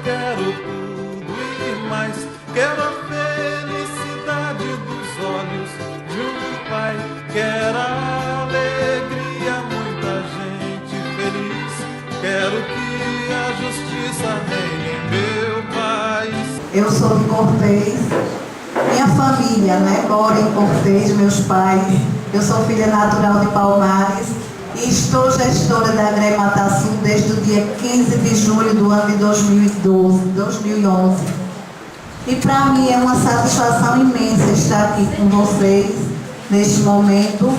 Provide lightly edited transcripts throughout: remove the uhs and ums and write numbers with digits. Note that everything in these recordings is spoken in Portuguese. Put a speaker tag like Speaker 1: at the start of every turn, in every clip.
Speaker 1: quero tudo e mais. Quero a felicidade dos olhos de um pai. Quero a alegria, muita gente feliz. Quero que a justiça reine em meu país.
Speaker 2: Eu sou de Cortês. Minha família, mora em Cortês, meus pais. Eu sou filha natural de Palmares e estou gestora da Grematasul desde o dia 15 de julho do ano de 2011. E para mim é uma satisfação imensa estar aqui com vocês neste momento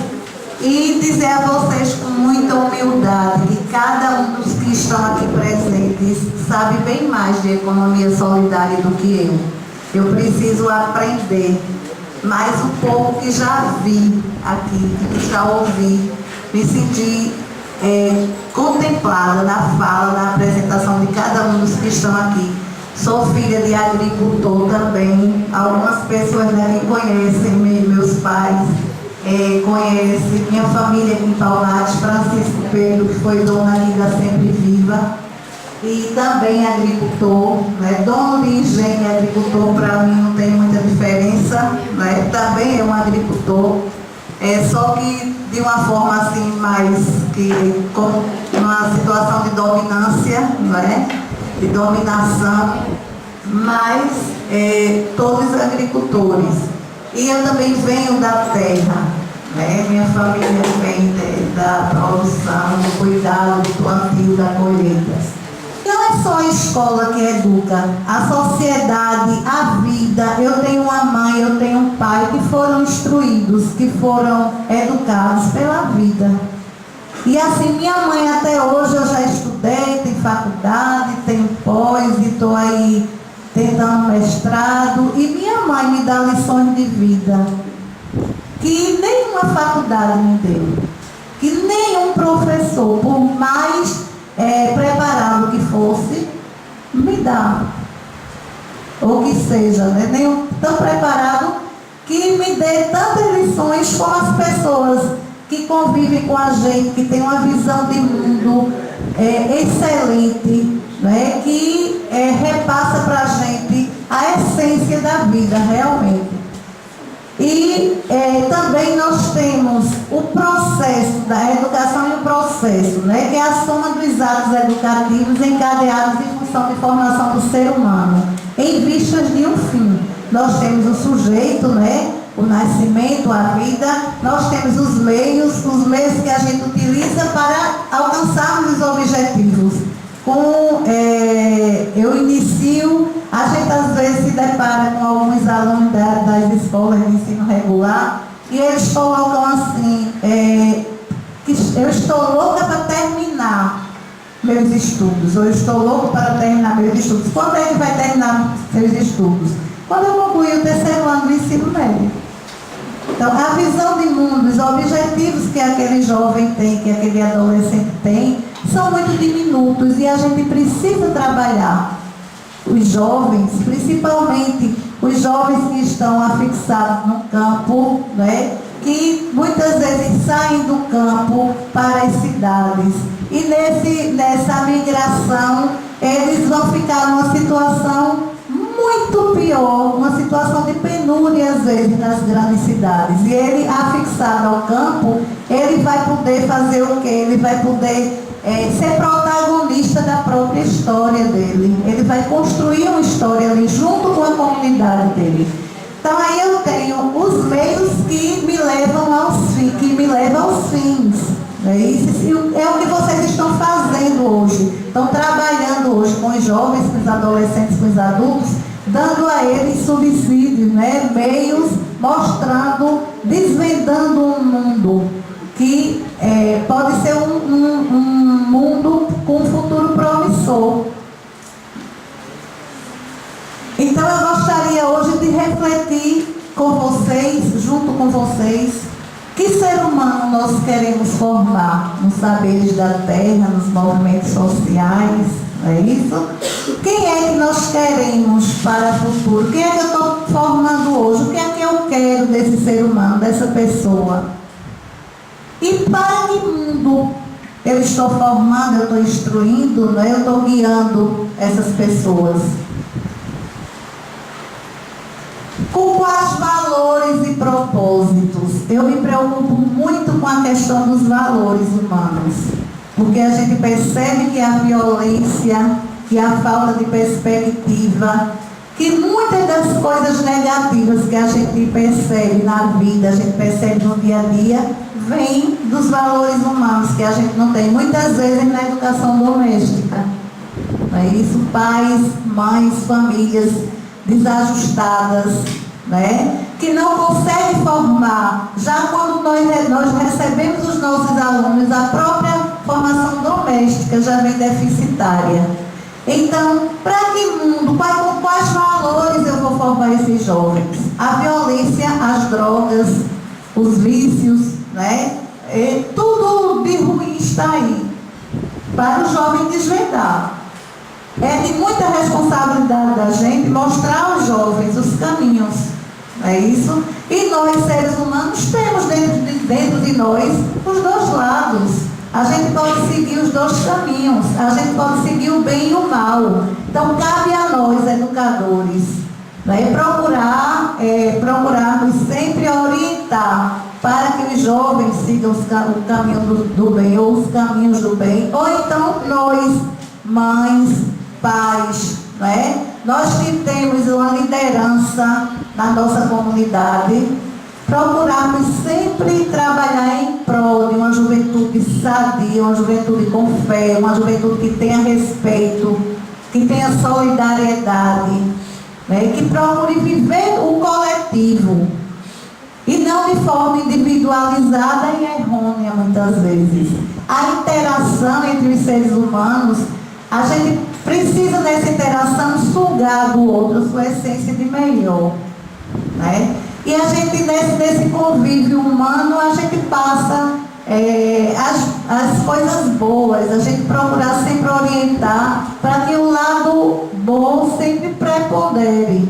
Speaker 2: e dizer a vocês com muita humildade que cada um dos que estão aqui presentes sabe bem mais de economia solidária do que eu. Eu preciso aprender, mas o pouco que já vi aqui, que já ouvi, me senti contemplada na fala, na apresentação de cada um dos que estão aqui. Sou filha de agricultor também. Algumas pessoas me conhecem, meus pais conhecem, minha família aqui em Palmares, Francisco Pedro, que foi dono da Liga Sempre Viva. E também agricultor, dono de engenho e agricultor, para mim não tem muita diferença, também é um agricultor, só que de uma forma assim mais que com uma situação de dominância, de dominação, mas todos agricultores. E eu também venho da terra, minha família vem da produção, do cuidado, do plantio, da colheita. Não é só a escola que educa, a sociedade, a vida. Eu tenho uma mãe, eu tenho um pai que foram instruídos, que foram educados pela vida. E assim, minha mãe até hoje eu já estudei, tenho faculdade, tenho pós e estou aí tentando mestrado. E minha mãe me dá lições de vida que nenhuma faculdade me deu, que nenhum professor, por mais preparado que fosse, me dá, ou que seja, nenhum tão preparado que me dê tantas lições como as pessoas que convivem com a gente, que tem uma visão de mundo excelente, que repassa para a gente a essência da vida realmente. E também nós temos o processo da educação e o processo, que é a soma dos atos educativos encadeados em função de formação do ser humano, em vistas de um fim. Nós temos o sujeito, o nascimento, a vida, nós temos os meios que a gente utiliza para alcançarmos os objetivos. Eu inicio, a gente às vezes se depara com alguns alunos das escolas de ensino regular e eles colocam assim, que eu estou louca para terminar meus estudos, ou eu estou louco para terminar meus estudos. Quando é que vai terminar seus estudos? Quando eu concluir o terceiro ano do ensino médio. Então, a visão de mundo, os objetivos que aquele jovem tem, que aquele adolescente tem, são muito diminutos e a gente precisa trabalhar. Os jovens, principalmente os jovens que estão afixados no campo, que muitas vezes saem do campo para as cidades. E nessa migração, eles vão ficar numa situação muito pior, uma situação de penúria às vezes nas grandes cidades. E ele, afixado ao campo, ele vai poder fazer o quê? Ele vai poder ser protagonista da própria história dele. Ele vai construir uma história ali junto com a comunidade dele. Então aí eu tenho os meios que me levam aos fins. Isso é o que vocês estão fazendo hoje. Estão trabalhando hoje com os jovens, com os adolescentes, com os adultos, dando a eles subsídios, meios, mostrando, desvendando um mundo que pode ser um mundo com um futuro promissor. Então eu gostaria hoje de refletir com vocês, junto com vocês, que ser humano nós queremos formar nos saberes da terra, nos movimentos sociais, não é isso? Quem é que nós queremos para o futuro? Quem é que eu estou formando hoje? O que é que eu quero desse ser humano, dessa pessoa? E para que mundo Eu estou formando, eu estou instruindo, né? Eu estou guiando essas pessoas. Com quais valores e propósitos? Eu me preocupo muito com a questão dos valores humanos, porque a gente percebe que a violência, que a falta de perspectiva, que muitas das coisas negativas que a gente percebe na vida, a gente percebe no dia a dia, vem dos valores humanos que a gente não tem, muitas vezes na educação doméstica. Não é isso? Pais, mães, famílias desajustadas, né? Que não conseguem formar. Já quando nós recebemos os nossos alunos, a própria formação doméstica já vem deficitária. Então, para que mundo, com quais valores eu vou formar esses jovens? A violência, as drogas, os vícios, né? Tudo de ruim está aí para o jovem desvendar. É de muita responsabilidade da gente mostrar aos jovens os caminhos, não é isso? E nós, seres humanos, temos dentro de nós os dois lados. A gente pode seguir os dois caminhos, a gente pode seguir o bem e o mal. Então, cabe a nós, educadores, né, procurarmos sempre orientar para que os jovens sigam o caminho do bem, ou os caminhos do bem, ou então nós, mães, pais, né? Nós que temos uma liderança na nossa comunidade, procurarmos sempre trabalhar em prol de uma juventude sadia, uma juventude com fé, uma juventude que tenha respeito, que tenha solidariedade, né? Que procure viver o coletivo e não de forma individualizada e errônea muitas vezes. A interação entre os seres humanos, a gente precisa nessa interação sugar do outro a sua essência de melhor, né? E a gente, nesse convívio humano, a gente passa as coisas boas, a gente procura sempre orientar para que o lado bom sempre prepondere.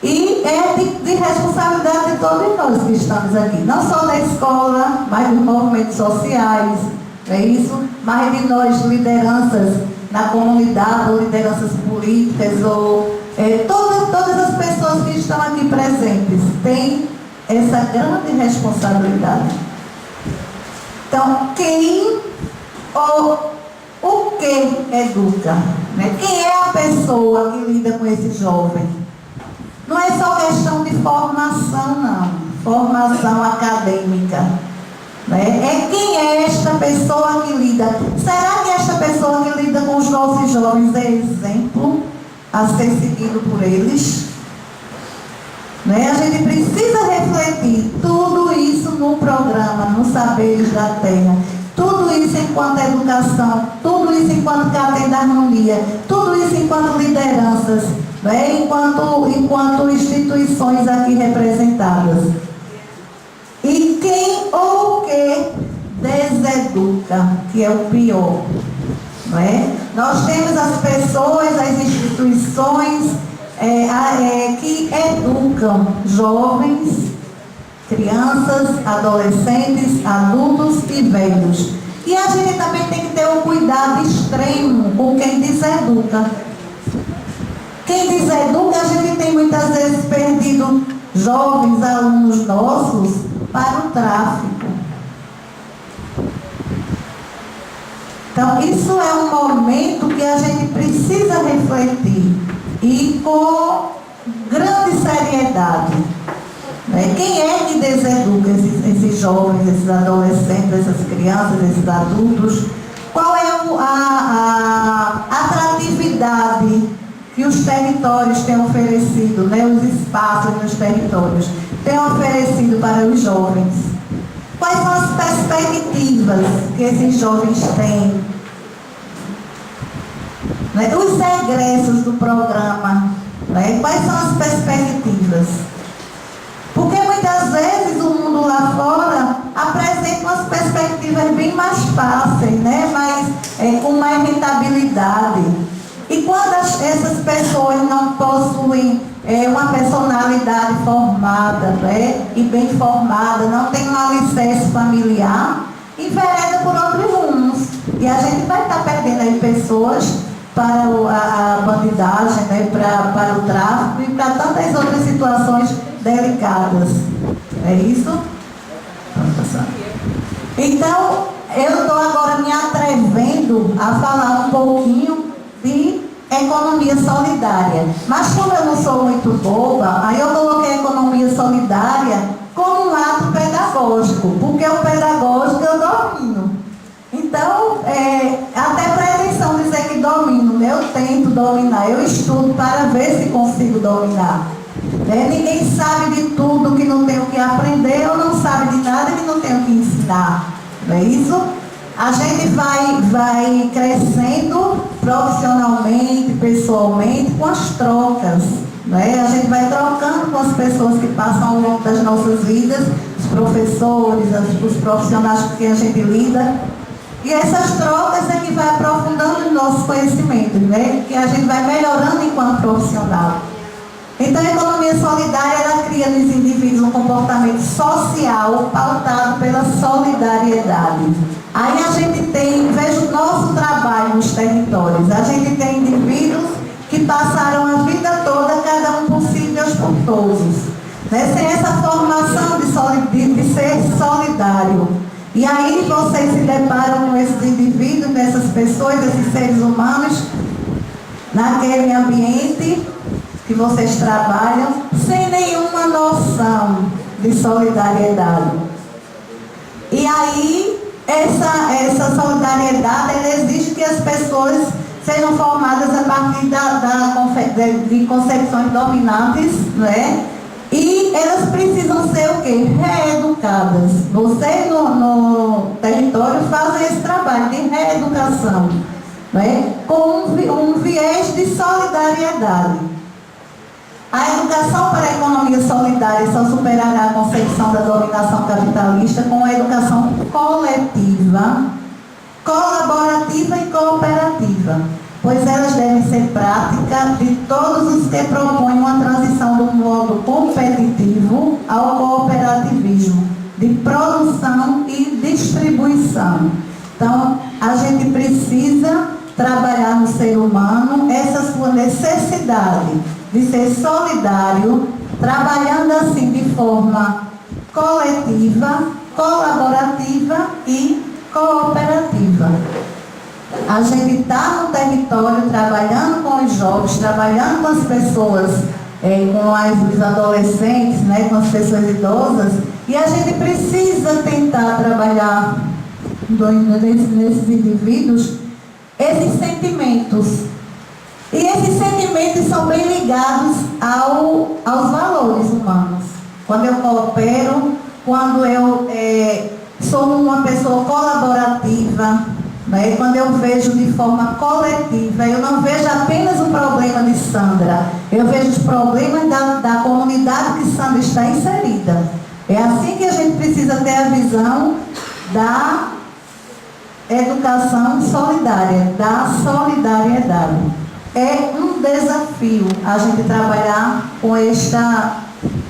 Speaker 2: E é de responsabilidade de todos nós que estamos aqui, não só da escola, mas dos movimentos sociais, é isso? Mas de nós, lideranças na comunidade, ou lideranças políticas, ou todas as pessoas que estão aqui presentes têm essa grande responsabilidade. Então, quem ou o que educa? Né? Quem é a pessoa que lida com esse jovem? Não é só questão de formação, não. Formação acadêmica. Né? É quem é esta pessoa que lida. Será que esta pessoa que lida com os nossos jovens é exemplo a ser seguido por eles? Né? A gente precisa refletir tudo isso no programa, no Saberes da Terra. Tudo isso enquanto educação, tudo isso enquanto cadê da harmonia, tudo isso enquanto lideranças, né? enquanto instituições aqui representadas. E quem ou o que deseduca, que é o pior. Não é? Nós temos as pessoas, as instituições que educam jovens, crianças, adolescentes, adultos e velhos. E a gente também tem que ter um cuidado extremo com quem deseduca. Quem deseduca, a gente tem muitas vezes perdido jovens, alunos nossos, para o tráfico. Então, isso é um momento que a gente precisa refletir e com grande seriedade. Né? Quem é que deseduca esses jovens, esses adolescentes, essas crianças, esses adultos? Qual é a atratividade que os territórios têm oferecido, né? Os espaços nos territórios têm oferecido para os jovens? Quais são as perspectivas que esses jovens têm? Né? Os egressos do programa, né? Quais são as perspectivas? Porque muitas vezes o mundo lá fora apresenta umas perspectivas bem mais fáceis, né? Com mais rentabilidade. E quando essas pessoas não possuem uma personalidade formada, né, e bem formada, não tem um alicerce familiar, envereda por outros rumos. E a gente vai estar perdendo aí pessoas para a bandidagem, né, para o tráfico e para tantas outras situações delicadas. É isso? Vamos passar. Então, eu estou agora me atrevendo a falar um pouquinho de economia solidária. Mas como eu não sou muito boba, aí eu coloquei a economia solidária como um ato pedagógico, porque o pedagógico eu domino. Então, até para a eleição dizer que domino, eu tento dominar, eu estudo para ver se consigo dominar. Ninguém sabe de tudo que não tem o que aprender, ou não sabe de nada que não tem o que ensinar. Não é isso? A gente vai crescendo profissionalmente, pessoalmente, com as trocas. Né? A gente vai trocando com as pessoas que passam ao longo das nossas vidas, os professores, os profissionais com quem a gente lida. E essas trocas é que vai aprofundando o nosso conhecimento, né? Que a gente vai melhorando enquanto profissional. Então, a economia solidária, ela cria nos indivíduos um comportamento social pautado pela solidariedade. Aí a gente veja o nosso trabalho nos territórios. A gente tem indivíduos que passaram a vida toda, cada um por si, Deus por todos. Né? Sem essa formação de ser solidário. E aí vocês se deparam com esses indivíduos, dessas pessoas, esses seres humanos, naquele ambiente que vocês trabalham, sem nenhuma noção de solidariedade. E aí, essa solidariedade, ela exige que as pessoas sejam formadas a partir de concepções dominantes, né? E elas precisam ser o quê? Reeducadas. Vocês no território fazem esse trabalho de reeducação, né? Com um viés de solidariedade. A educação para a economia solidária só superará a concepção da dominação capitalista com a educação coletiva, colaborativa e cooperativa, pois elas devem ser prática de todos os que propõem uma transição do modo competitivo ao cooperativismo, de produção e distribuição. Então, a gente precisa trabalhar no ser humano essa sua necessidade de ser solidário, trabalhando assim de forma coletiva, colaborativa e cooperativa. A gente está no território trabalhando com os jovens, trabalhando com as pessoas, com os adolescentes, né, com as pessoas idosas, e a gente precisa tentar trabalhar nesses indivíduos esses sentimentos. E esses sentimentos são bem ligados aos valores humanos. Quando eu coopero, quando eu sou uma pessoa colaborativa, né? Quando eu vejo de forma coletiva, eu não vejo apenas o problema de Sandra, eu vejo os problemas da comunidade que Sandra está inserida. É assim que a gente precisa ter a visão da educação solidária, da solidariedade. É um desafio a gente trabalhar com esta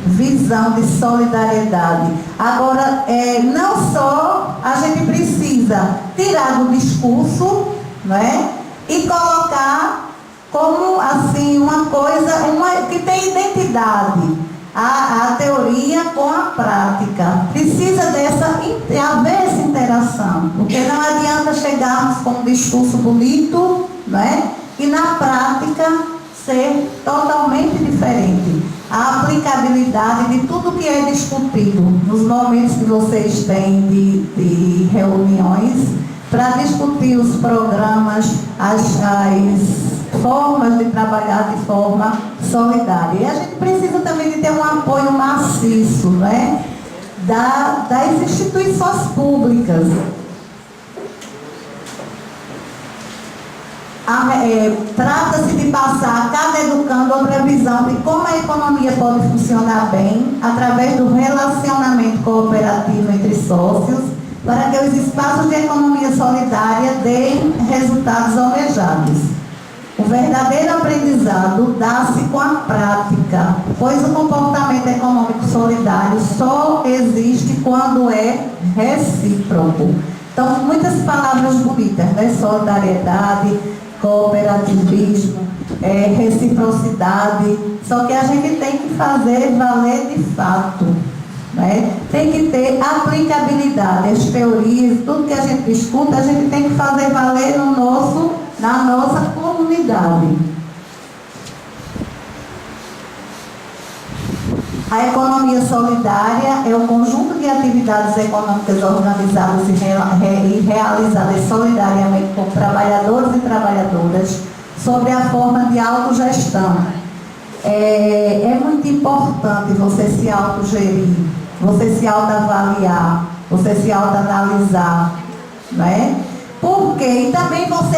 Speaker 2: visão de solidariedade. Agora, não só a gente precisa tirar do discurso, né, e colocar como assim uma coisa que tem identidade, a teoria com a prática. Precisa haver essa interação, porque não adianta chegarmos com um discurso bonito, né, e na prática ser totalmente diferente. A aplicabilidade de tudo que é discutido nos momentos que vocês têm de reuniões para discutir os programas, as formas de trabalhar de forma solidária. E a gente precisa também de ter um apoio maciço, né, das instituições públicas. Trata-se de passar a cada educando outra visão de como a economia pode funcionar bem através do relacionamento cooperativo entre sócios, para que os espaços de economia solidária deem resultados almejados. O verdadeiro aprendizado dá-se com a prática, pois o comportamento econômico solidário só existe quando é recíproco. Então, muitas palavras bonitas, né? Solidariedade, cooperativismo, reciprocidade, só que a gente tem que fazer valer de fato, né? Tem que ter aplicabilidade, as teorias, tudo que a gente escuta, a gente tem que fazer valer na nossa comunidade. A economia solidária é o conjunto de atividades econômicas organizadas e realizadas solidariamente por trabalhadores e trabalhadoras sobre a forma de autogestão. É muito importante você se autogerir, você se autoavaliar, você se autoanalisar, né? Porque e também você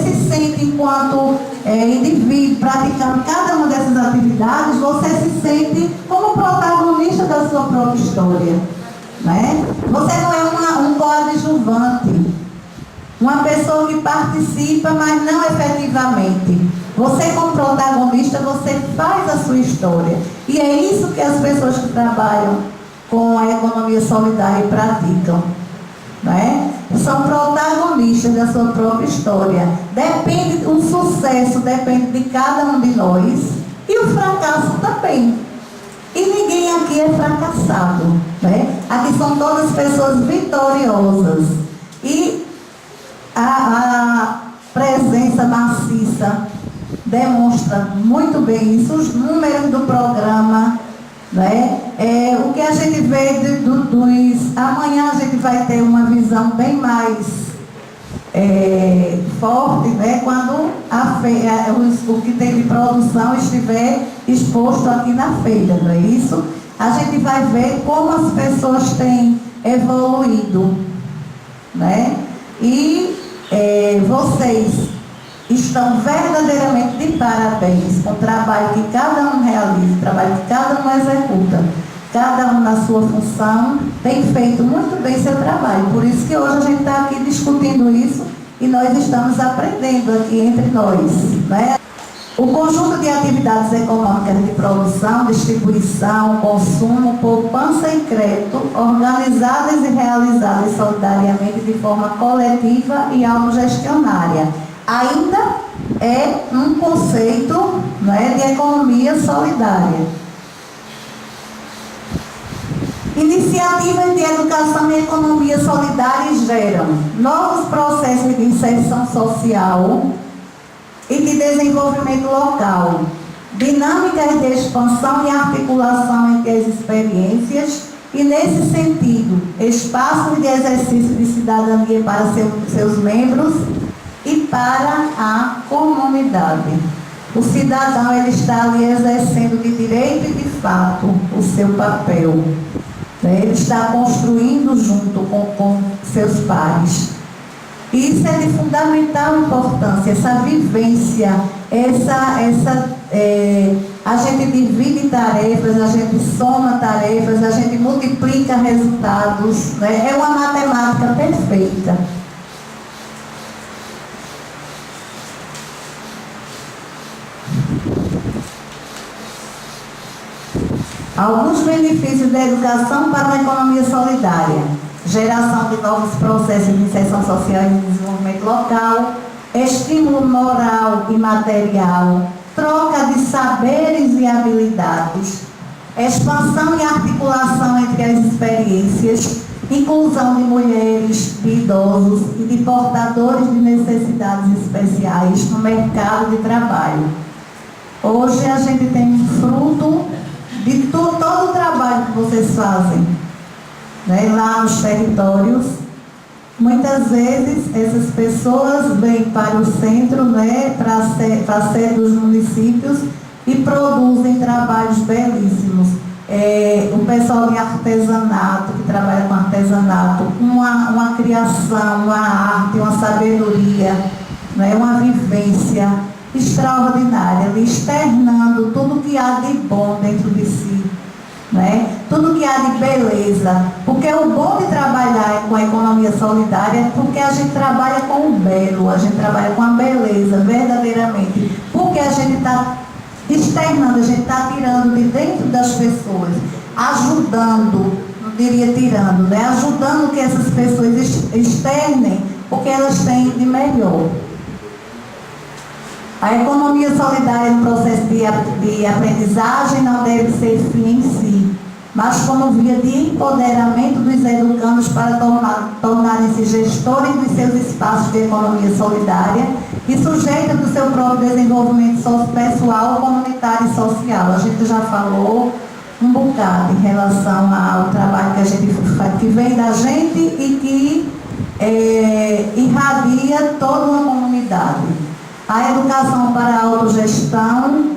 Speaker 2: se sente enquanto indivíduo praticando cada uma dessas atividades, você se sente como protagonista da sua própria história, né? Você não é um coadjuvante, uma pessoa que participa, mas não efetivamente. Você como protagonista, você faz a sua história. E é isso que as pessoas que trabalham com a economia solidária praticam, né? São protagonistas da sua própria história. O sucesso depende de cada um de nós e o fracasso também. E ninguém aqui é fracassado, né? Aqui são todas pessoas vitoriosas. E a presença maciça demonstra muito bem isso, os números do programa, né? O que a gente vê amanhã a gente vai ter uma visão bem mais forte, né? Quando o que tem de produção estiver exposto aqui na feira, não é isso? A gente vai ver como as pessoas têm evoluído, né? E vocês estão verdadeiramente de parabéns com o trabalho que cada um realiza, o trabalho que cada um executa. Cada um na sua função tem feito muito bem seu trabalho. Por isso que hoje a gente está aqui discutindo isso e nós estamos aprendendo aqui entre nós, né? O conjunto de atividades econômicas de produção, distribuição, consumo, poupança e crédito, organizadas e realizadas solidariamente de forma coletiva e autogestionária, ainda é um conceito, né, de economia solidária. Iniciativas de educação e economia solidária geram novos processos de inserção social e de desenvolvimento local, dinâmicas de expansão e articulação entre as experiências e, nesse sentido, espaços de exercício de cidadania para seus membros e para a comunidade. O cidadão ele está ali exercendo de direito e de fato o seu papel. Ele está construindo junto com seus pares. E isso é de fundamental importância, essa vivência, a gente divide tarefas, a gente soma tarefas, a gente multiplica resultados, né? É uma matemática perfeita. Alguns benefícios da educação para uma economia solidária: geração de novos processos de inserção social e desenvolvimento local, estímulo moral e material, troca de saberes e habilidades, expansão e articulação entre as experiências, inclusão de mulheres, de idosos e de portadores de necessidades especiais no mercado de trabalho. Hoje a gente tem um fruto de todo o trabalho que vocês fazem, né, lá nos territórios. Muitas vezes essas pessoas vêm para o centro, né, para a sede dos municípios e produzem trabalhos belíssimos. O pessoal de artesanato, que trabalha com artesanato, uma criação, uma arte, uma sabedoria, né, uma vivência extraordinária, ali externando tudo que há de bom dentro de si, né? Tudo que há de beleza, porque o bom de trabalhar com a economia solidária é porque a gente trabalha com o belo, a gente trabalha com a beleza, verdadeiramente, porque a gente está externando, a gente está tirando de dentro das pessoas, ajudando diria tirando, né? Ajudando que essas pessoas externem o que elas têm de melhor. A economia solidária no processo de aprendizagem não deve ser fim em si, mas como via de empoderamento dos educandos para tornarem-se gestores dos seus espaços de economia solidária e sujeitos do seu próprio desenvolvimento pessoal, comunitário e social. A gente já falou um bocado em relação ao trabalho que a gente faz, que vem da gente e que irradia toda uma comunidade. A educação para a autogestão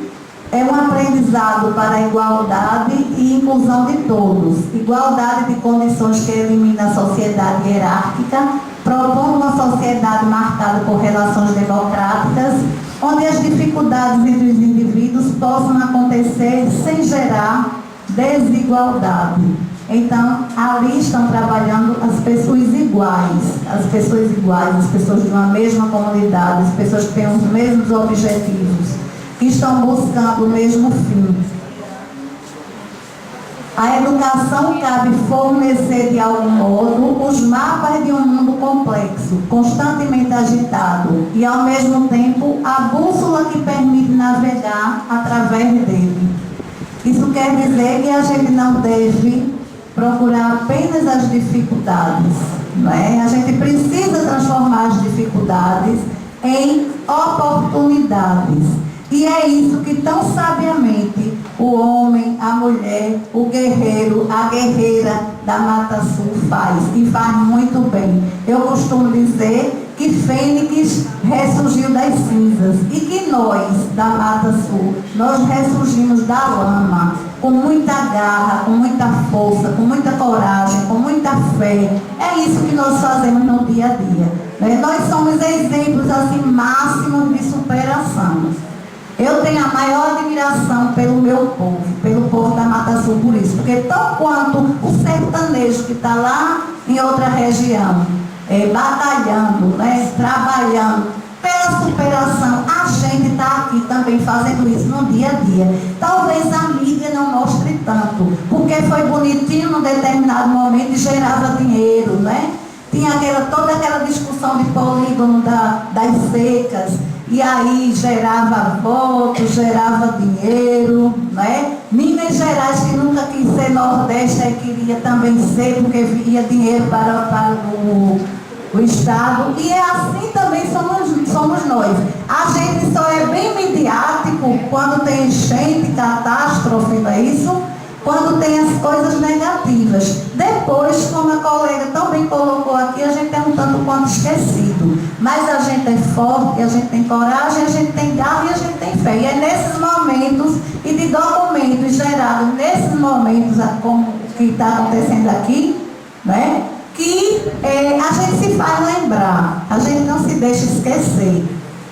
Speaker 2: é um aprendizado para a igualdade e inclusão de todos. Igualdade de condições que elimina a sociedade hierárquica, propondo uma sociedade marcada por relações democráticas, onde as dificuldades entre os indivíduos possam acontecer sem gerar desigualdade. Então, ali estão trabalhando as pessoas iguais, as pessoas de uma mesma comunidade, as pessoas que têm os mesmos objetivos, que estão buscando o mesmo fim. A educação cabe fornecer de algum modo os mapas de um mundo complexo, constantemente agitado, e ao mesmo tempo a bússola que permite navegar através dele. Isso quer dizer que a gente não deve procurar apenas as dificuldades, não é? A gente precisa transformar as dificuldades em oportunidades. E é isso que tão sabiamente o homem, a mulher, o guerreiro, a guerreira da Mata Sul faz, e faz muito bem. Eu costumo dizer que Fênix ressurgiu das cinzas e que nós, da Mata Sul, nós ressurgimos da lama, com muita garra, com muita força, com muita coragem, com muita fé. É isso que nós fazemos no dia a dia, né? Nós somos exemplos assim máximos de superação. Eu tenho a maior admiração pelo meu povo, pelo povo da Mata Sul por isso, porque tão quanto o sertanejo que está lá em outra região, batalhando, né, trabalhando pela superação, a gente está aqui também fazendo isso no dia a dia. Talvez a mídia não mostre tanto, porque foi bonitinho num determinado momento e gerava dinheiro, né? Tinha toda aquela discussão de polígono das secas, e aí gerava votos, gerava dinheiro, né? Minas Gerais, que nunca quis ser Nordeste, aí queria também ser, porque via dinheiro para o Estado. E é assim também somos nós. A gente só é bem midiático quando tem enchente, catástrofe, não é isso? Quando tem as coisas negativas. Depois, como a colega também colocou aqui, a gente é um tanto quanto esquecido. Mas a gente é forte, a gente tem coragem, a gente tem garra e a gente tem fé. E é nesses momentos e de documentos gerados nesses momentos, como o que está acontecendo aqui, né, que a gente se faz lembrar, a gente não se deixa esquecer.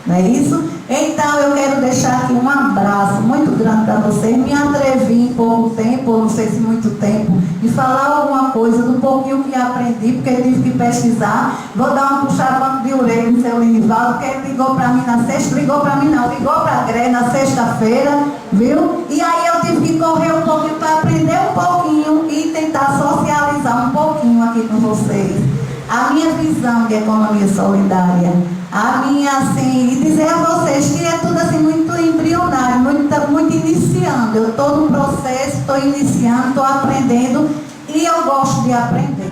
Speaker 2: Não é isso? Então eu quero deixar aqui um abraço muito grande para vocês. Me atrevi em pouco tempo, ou não sei se muito tempo, de falar alguma coisa do pouquinho que aprendi, porque eu tive que pesquisar. Vou dar uma puxada de orelha no seu Linivaldo, porque ele ligou para mim na sexta, ligou para mim não, ligou para a Gré na sexta-feira, viu? E aí eu tive que correr um pouquinho para aprender um pouquinho e tentar socializar um pouquinho aqui com vocês. A minha visão de economia solidária, a minha, assim, e dizer a vocês que é tudo assim muito embrionário, muito iniciando. Eu estou no processo, estou iniciando, estou aprendendo e eu gosto de aprender.